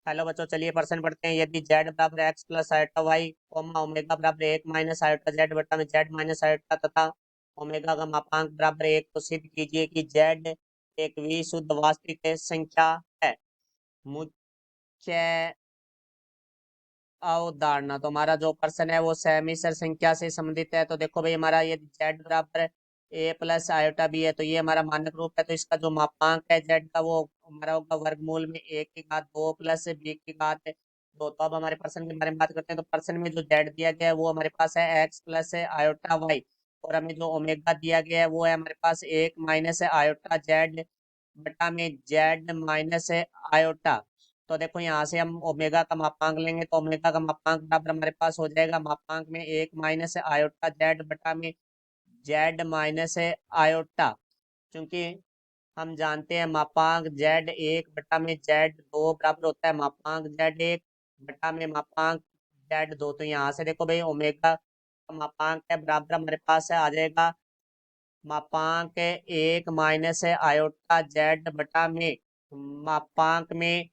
Hello बच्चों, चलिए प्रश्न पढ़ते हैं। यदि z बराबर x plus iota y comma omega बराबर 1 - आयोटा z बटा में z माइनस आयोटा तथा ओमेगा का मापांक बराबर 1, तो सिद्ध कीजिए कि z एक विशुद्ध वास्तविक संख्या है। मुख्य अवधारणा, तो हमारा जो प्रश्न है वो सहमिश्र संख्या से संबंधित है। तो देखो भाई, हमारा ये z बराबर a प्लस आयोटा b है, तो ये हमारा मानक रूप है। तो इसका जो मापांक है z का वो हमारा होगा वर्गमूल में a की घात 2 प्लस b की घात 2। तो अब हमारे प्रश्न के बारे में बात करते हैं। तो प्रश्न में जो z दिया गया है वो हमारे पास है x प्लस आयोटा वाई, और हमें जो ओमेगा दिया गया है वो है हमारे पास 1 - आयोटा z बटा में z माइनस आयोटा। तो देखो, यहाँ से हम ओमेगा का मापांक लेंगे, तो ओमेगा का मापांक बराबर हमारे पास हो जाएगा मापांक में 1 - आयोटा जेड बटा में जेड माइनस आयोटा। क्योंकि हम जानते हैं मापांक z1 बटा में z2 बराबर होता है मापांक z1 बटा में मापांक z2। तो यहाँ से देखो भाई, ओमेगा का मापांक है बराबर हमारे पास है आ जाएगा मापांक 1 - आयोटा जेड बटा में मापांक में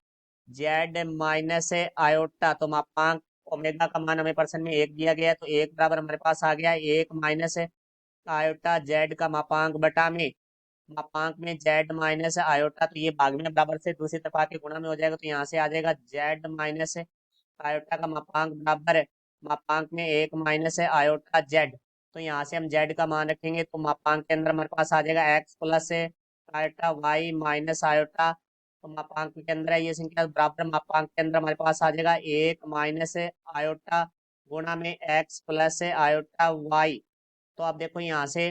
जेड माइनस आयोटा। तो मापांक ओमेगा का मान हमें प्रश्न में 1 दिया गया है, तो 1 बराबर हमारे पास आ गया 1 - आयोटा जेड का मापांक बटा में मापांक में जेड माइनस आयोटा। तो ये भाग में बराबर से दूसरी तरफ आके गुणा में हो जाएगा, तो यहाँ से आ जाएगा जेड माइनस आयोटा का मापांक बराबर है मापांक में 1 - आयोटा जेड। तो यहाँ से हम जेड का मान रखेंगे, तो मापांक के अंदर हमारे पास आ जाएगा x plus iota y minus iota. तो मापांक के अंदर है ये संख्या बराबर मापांक के अंदर हमारे पास आ जाएगा 1 - आयोटा गुणा में एक्स प्लस आयोटा वाई। तो आप देखो, यहाँ से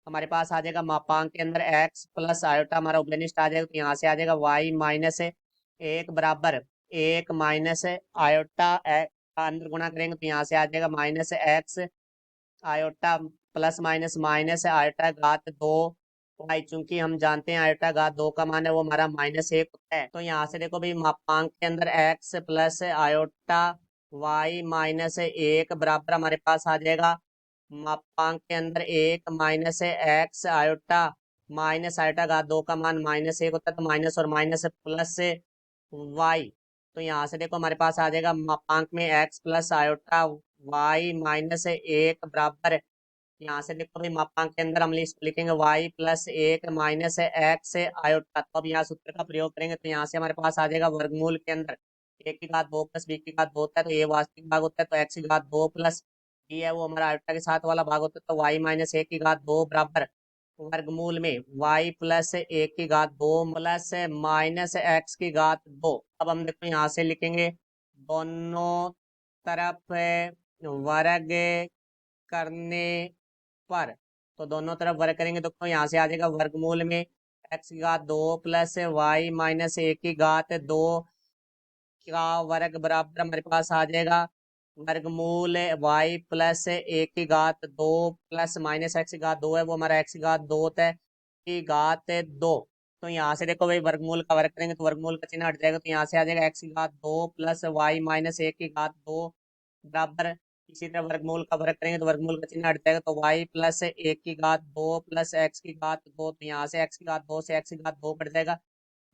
हमारे पास आ जाएगा मापांक के अंदर एक्स प्लस आयोटा हमारा उभयनिष्ठ आ जाएगा, तो यहाँ से आ जाएगा वाई माइनस 1 बराबर 1 - आयोटा का अंदर गुणा करेंगे, तो यहाँ से आ जाएगा minus x iota plus minus minus iota घात 2 वाई। चूंकि हम जानते हैं आयोटा घात 2 का मान है वो हमारा -1 होता है। तो यहाँ से देखो भाई, मापांक के अंदर एक्स प्लस आयोटा वाई -1 बराबर हमारे पास आ जाएगा मापांक के अंदर 1 - एक्स आयोटा माइनस आयोटा घात 2 का मान -1 होता है। तो माइनस और माइनस प्लस वाई। तो यहाँ से देखो हमारे पास आ जाएगा मापांक में एक्स प्लस आयोटा वाई -1 बराबर। यहाँ से देखो भाई, मापांक के अंदर हम लिखेंगे y plus 1 minus x iota. तो अब यहाँ सूत्र का प्रयोग करेंगे, तो यहाँ से हमारे पास आ जाएगा वर्गमूल के अंदर a की घात 2 प्लस b की घात 2 होता है, तो ये वास्तविक भाग होता है, तो x की घात 2 प्लस b है वो हमारा आयोटा के साथ वाला भाग होता है। तो y माइनस 1 की घात 2 बराबर वर्गमूल में y प्लस 1 की घात 2 प्लस माइनस x की घात 2। अब हम देखो यहाँ से लिखेंगे दोनों तरफ वर्ग करने पर। तो दोनों तरफ वर्ग करेंगे, तो यहाँ से आ जाएगा वर्गमूल में x की घात 2 प्लस वाई माइनस 1 की घात 2 का वर्ग बराबर हमारे पास आ जाएगा वर्गमूल y प्लस 1 की घात 2 प्लस माइनस एक्स की घात 2 है वो हमारा x की घात 2 होता है की घात 2। तो यहाँ से देखो भाई, वर्गमूल का वर्ग करेंगे तो वर्गमूल का चिन्ह हट जाएगा, तो यहाँ से आ जाएगा x की घात 2 प्लस वाई माइनस 1 की घात 2 बराबर। इसी तरह वर्गमूल का वर्ग करेंगे तो वर्गमूल का चिन्ह हट जाएगा, तो y प्लस 1 की घात 2 प्लस एक्स की घात 2। तो यहाँ से x की घात 2 से x की घात 2 कट जाएगा।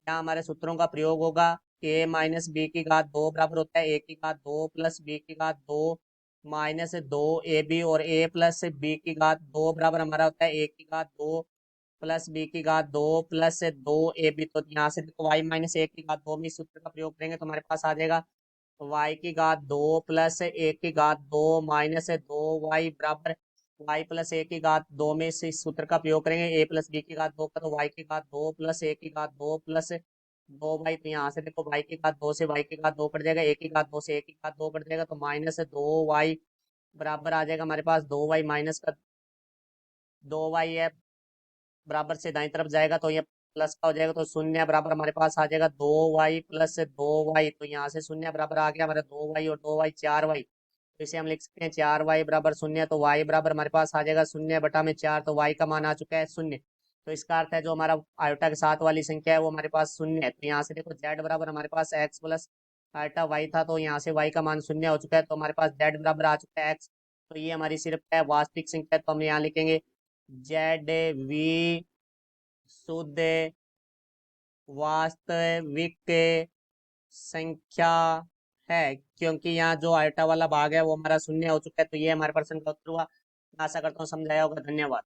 यहाँ हमारे सूत्रों का प्रयोग होगा a माइनस बी की घात 2 बराबर होता है a की घात 2 प्लस b की घात 2 माइनस 2ab, और a प्लस b की घात 2 बराबर हमारा होता है a की घात 2 प्लस b की घात 2 प्लस 2ab। तो यहाँ से देखो y माइनस 1 की घात 2 में इस सूत्र का प्रयोग करेंगे तो हमारे पास आ जाएगा y की घात 2 प्लस 1 की घात 2 माइनस 2y बराबर y प्लस 1 की घात 2 में से इस सूत्र का प्रयोग करेंगे a प्लस b की घात 2 का, तो y की घात 2 प्लस 1 की घात 2 प्लस 2y। तो यहाँ से देखो y की घात 2 से y की घात 2 कट जाएगा, a की घात 2 से a की घात 2 कट जाएगा, तो माइनस 2y बराबर आ जाएगा हमारे पास 2y माइनस का 2y है बराबर से दाईं तरफ जाएगा तो ये प्लस का हो जाएगा, तो शून्य बराबर हमारे पास आ जाएगा 2y प्लस 2y। तो यहाँ से शून्य बराबर आ गया हमारा 2y और 2y 4y। तो इसे हम लिख सकते हैं 4y बराबर शून्य। तो y बराबर हमारे पास आ जाएगा 0/4। तो y का मान आ चुका है 0। तो इसका अर्थ है जो हमारा आयोटा के साथ वाली संख्या है वो हमारे पास 0 है। तो यहाँ से देखो z बराबर हमारे पास x प्लस आयोटा y था, तो यहाँ से y का मान 0 हो चुका है, तो हमारे पास z बराबर आ चुका है x। तो ये हमारी सिर्फ है वास्तविक संख्या। तो हम यहाँ लिखेंगे जेड वी शुद्ध वास्तविक संख्या है, क्योंकि यहाँ जो आयोटा वाला भाग है वो हमारा शून्य हो चुका है। तो ये हमारे प्रश्न का उत्तर हुआ। आशा करता हूँ समझाया होगा। धन्यवाद।